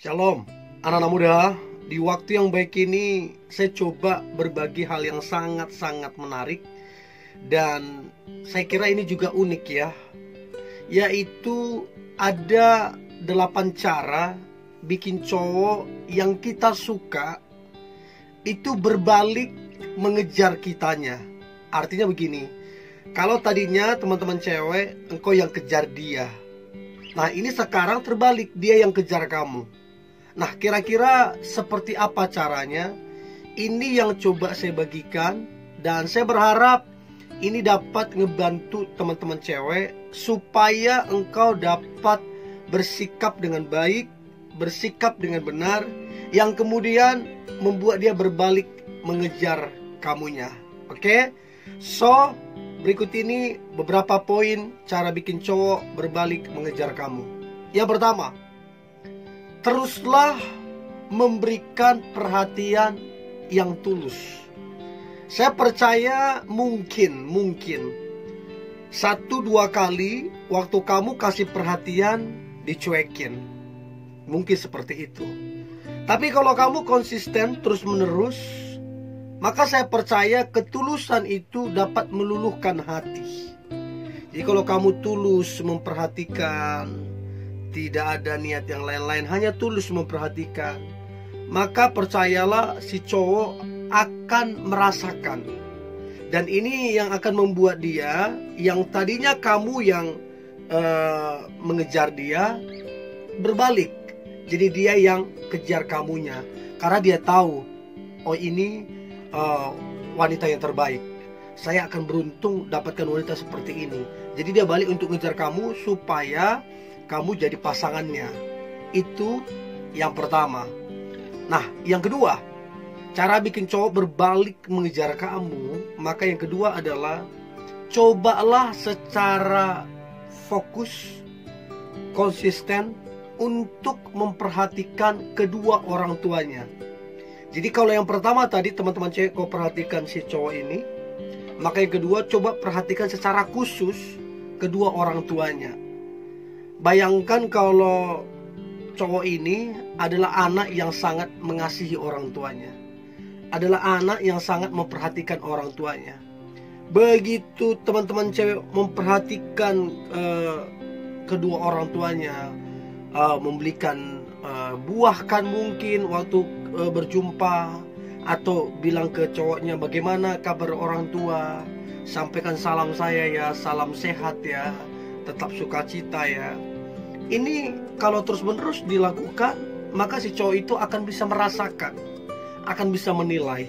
Shalom, anak-anak muda. Di waktu yang baik ini saya coba berbagi hal yang sangat-sangat menarik. Dan saya kira ini juga unik ya. Yaitu ada 8 cara bikin cowok yang kita suka itu berbalik mengejar kitanya. Artinya begini, kalau tadinya teman-teman cewek engkau yang kejar dia, nah ini sekarang terbalik, dia yang kejar kamu. Nah kira-kira seperti apa caranya? Ini yang coba saya bagikan. Dan saya berharap ini dapat ngebantu teman-teman cewek supaya engkau dapat bersikap dengan baik, bersikap dengan benar, yang kemudian membuat dia berbalik mengejar kamunya. Oke? So, berikut ini beberapa poin cara bikin cowok berbalik mengejar kamu. Yang pertama, teruslah memberikan perhatian yang tulus. Saya percaya mungkin 1-2 kali waktu kamu kasih perhatian dicuekin. Mungkin seperti itu. Tapi kalau kamu konsisten terus menerus, maka saya percaya ketulusan itu dapat meluluhkan hati. Jadi kalau kamu tulus memperhatikan, tidak ada niat yang lain-lain, hanya tulus memperhatikan, maka percayalah si cowok akan merasakan. Dan ini yang akan membuat dia, yang tadinya kamu yang mengejar dia, berbalik. Jadi dia yang kejar kamunya. Karena dia tahu, oh ini wanita yang terbaik. Saya akan beruntung dapatkan wanita seperti ini. Jadi dia balik untuk ngejar kamu supaya kamu jadi pasangannya. Itu yang pertama. Nah, yang kedua, cara bikin cowok berbalik mengejar kamu, maka yang kedua adalah cobalah secara fokus, konsisten untuk memperhatikan kedua orang tuanya. Jadi kalau yang pertama tadi teman-teman cewek kau perhatikan si cowok ini, maka yang kedua coba perhatikan secara khusus kedua orang tuanya. Bayangkan kalau cowok ini adalah anak yang sangat mengasihi orang tuanya, adalah anak yang sangat memperhatikan orang tuanya. Begitu teman-teman cewek memperhatikan kedua orang tuanya, membelikan buahkan mungkin waktu berjumpa, atau bilang ke cowoknya bagaimana kabar orang tua, sampaikan salam saya ya, salam sehat ya, tetap sukacita ya. Ini kalau terus menerus dilakukan, maka si cowok itu akan bisa merasakan, akan bisa menilai.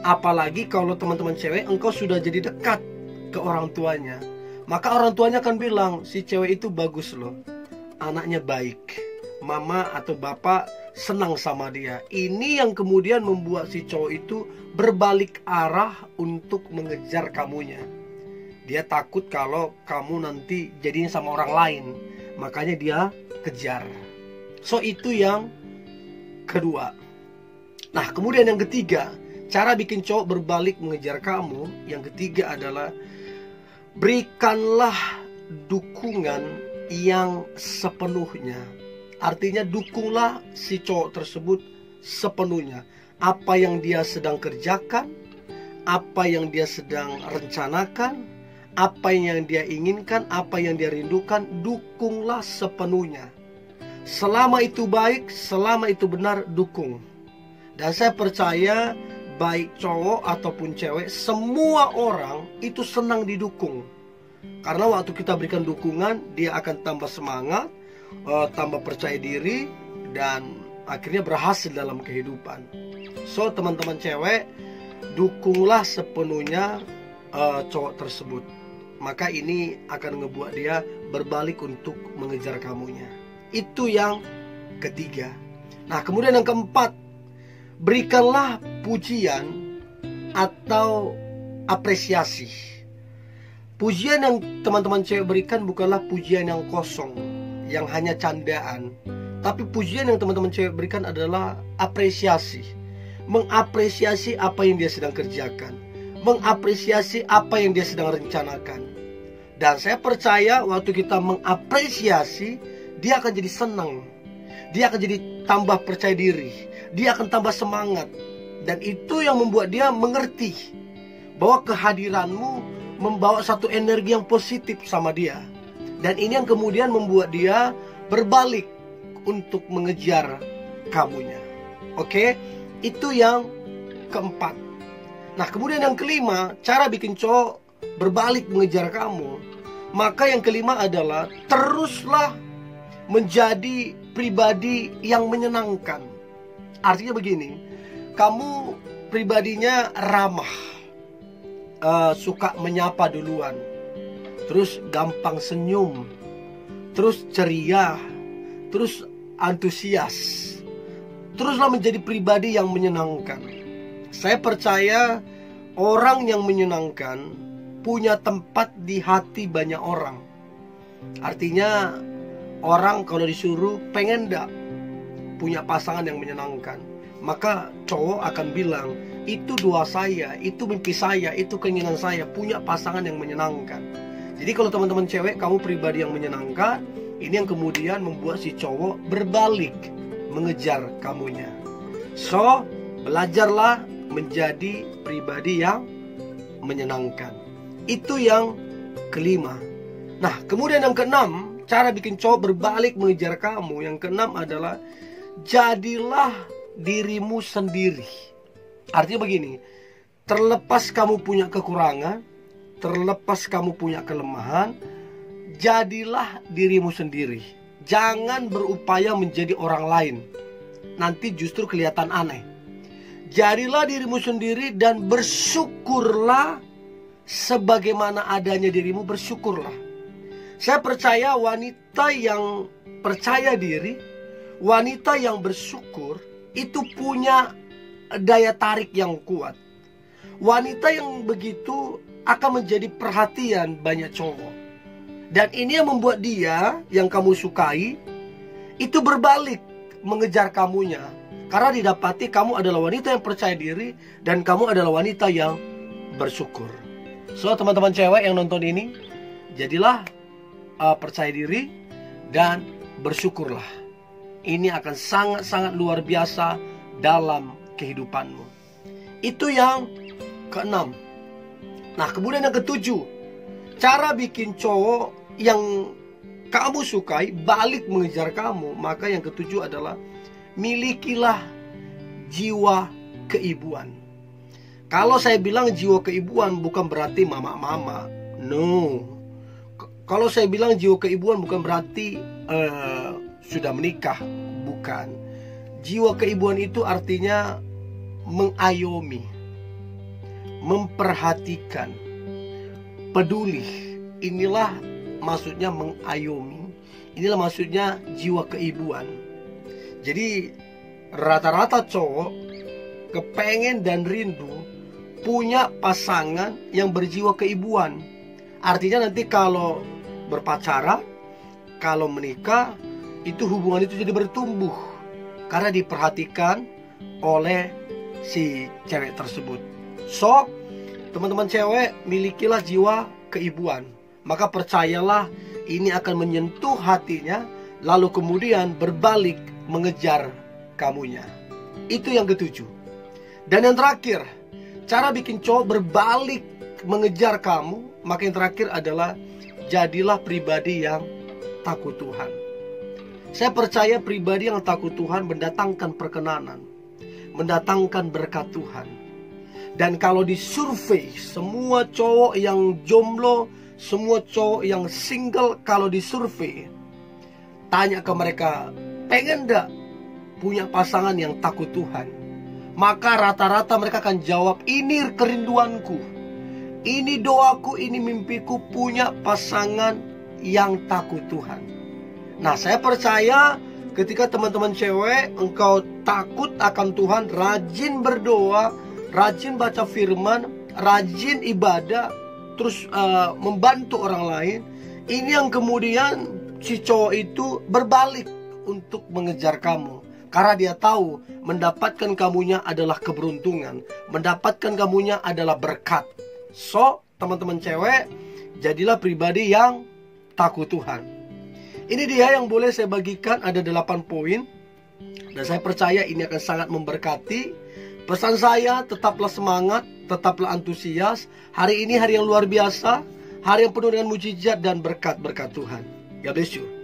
Apalagi kalau teman-teman cewek engkau sudah jadi dekat ke orang tuanya, maka orang tuanya akan bilang si cewek itu bagus loh, anaknya baik, mama atau bapak senang sama dia. Ini yang kemudian membuat si cowok itu berbalik arah untuk mengejar kamunya. Dia takut kalau kamu nanti jadinya sama orang lain, makanya dia kejar. So itu yang kedua. Nah kemudian yang ketiga, cara bikin cowok berbalik mengejar kamu, yang ketiga adalah berikanlah dukungan yang sepenuhnya. Artinya dukunglah si cowok tersebut sepenuhnya. Apa yang dia sedang kerjakan, apa yang dia sedang rencanakan, apa yang dia inginkan, apa yang dia rindukan, dukunglah sepenuhnya. Selama itu baik, selama itu benar, dukung. Dan saya percaya baik cowok ataupun cewek, semua orang itu senang didukung. Karena waktu kita berikan dukungan, dia akan tambah semangat, tambah percaya diri, dan akhirnya berhasil dalam kehidupan. So teman-teman cewek, dukunglah sepenuhnya cowok tersebut. Maka ini akan ngebuat dia berbalik untuk mengejar kamunya. Itu yang ketiga. Nah kemudian yang keempat, berikanlah pujian atau apresiasi. Pujian yang teman-teman cewek berikan bukanlah pujian yang kosong, yang hanya candaan. Tapi pujian yang teman-teman cewek berikan adalah apresiasi. Mengapresiasi apa yang dia sedang kerjakan, mengapresiasi apa yang dia sedang rencanakan. Dan saya percaya waktu kita mengapresiasi, dia akan jadi senang. Dia akan jadi tambah percaya diri. Dia akan tambah semangat. Dan itu yang membuat dia mengerti bahwa kehadiranmu membawa satu energi yang positif sama dia. Dan ini yang kemudian membuat dia berbalik untuk mengejar kamunya. Oke? Itu yang keempat. Nah, kemudian yang kelima, cara bikin cowok berbalik mengejar kamu. Maka yang kelima adalah teruslah menjadi pribadi yang menyenangkan. Artinya begini, kamu pribadinya ramah, suka menyapa duluan, terus gampang senyum, terus ceria, terus antusias. Teruslah menjadi pribadi yang menyenangkan. Saya percaya orang yang menyenangkan punya tempat di hati banyak orang. Artinya orang kalau disuruh pengen enggak punya pasangan yang menyenangkan, maka cowok akan bilang, itu doa saya, itu mimpi saya, itu keinginan saya, punya pasangan yang menyenangkan. Jadi kalau teman-teman cewek, kamu pribadi yang menyenangkan, ini yang kemudian membuat si cowok berbalik mengejar kamunya. So, belajarlah menjadi pribadi yang menyenangkan. Itu yang kelima. Nah, kemudian yang keenam, cara bikin cowok berbalik mengejar kamu. Yang keenam adalah jadilah dirimu sendiri. Artinya begini, terlepas kamu punya kekurangan, terlepas kamu punya kelemahan, jadilah dirimu sendiri. Jangan berupaya menjadi orang lain, nanti justru kelihatan aneh. Jadilah dirimu sendiri dan bersyukurlah sebagaimana adanya dirimu, bersyukurlah. Saya percaya wanita yang percaya diri, wanita yang bersyukur, itu punya daya tarik yang kuat. Wanita yang begitu akan menjadi perhatian banyak cowok. Dan ini yang membuat dia yang kamu sukai itu berbalik mengejar kamunya. Karena didapati kamu adalah wanita yang percaya diri dan kamu adalah wanita yang bersyukur. So, teman-teman cewek yang nonton ini, jadilah percaya diri dan bersyukurlah. Ini akan sangat-sangat luar biasa dalam kehidupanmu. Itu yang keenam. Nah, kemudian yang ketujuh, cara bikin cowok yang kamu sukai balik mengejar kamu. Maka yang ketujuh adalah milikilah jiwa keibuan. Kalau saya bilang jiwa keibuan bukan berarti mama-mama. No. Kalau saya bilang jiwa keibuan bukan berarti sudah menikah. Bukan. Jiwa keibuan itu artinya mengayomi, memperhatikan, peduli. Inilah maksudnya mengayomi. Inilah maksudnya jiwa keibuan. Jadi rata-rata cowok kepengen dan rindu punya pasangan yang berjiwa keibuan. Artinya nanti kalau berpacaran, kalau menikah, itu hubungan itu jadi bertumbuh karena diperhatikan oleh si cewek tersebut. So, teman-teman cewek, milikilah jiwa keibuan. Maka percayalah, ini akan menyentuh hatinya, lalu kemudian berbalik mengejar kamunya. Itu yang ketujuh. Dan yang terakhir, cara bikin cowok berbalik mengejar kamu, maka yang terakhir adalah jadilah pribadi yang takut Tuhan. Saya percaya pribadi yang takut Tuhan mendatangkan perkenanan, mendatangkan berkat Tuhan. Dan kalau disurvei, semua cowok yang jomblo, semua cowok yang single, kalau disurvei, tanya ke mereka, pengen gak punya pasangan yang takut Tuhan? Maka rata-rata mereka akan jawab, ini kerinduanku, ini doaku, ini mimpiku, punya pasangan yang takut Tuhan. Nah, saya percaya ketika teman-teman cewek, engkau takut akan Tuhan, rajin berdoa, rajin baca firman, rajin ibadah, terus membantu orang lain, ini yang kemudian si cowok itu berbalik untuk mengejar kamu. Karena dia tahu mendapatkan kamunya adalah keberuntungan, mendapatkan kamunya adalah berkat. So, teman-teman cewek, jadilah pribadi yang takut Tuhan. Ini dia yang boleh saya bagikan, ada 8 poin. Dan saya percaya ini akan sangat memberkati. Pesan saya, tetaplah semangat, tetaplah antusias. Hari ini hari yang luar biasa, hari yang penuh dengan mujizat dan berkat-berkat Tuhan. God bless you.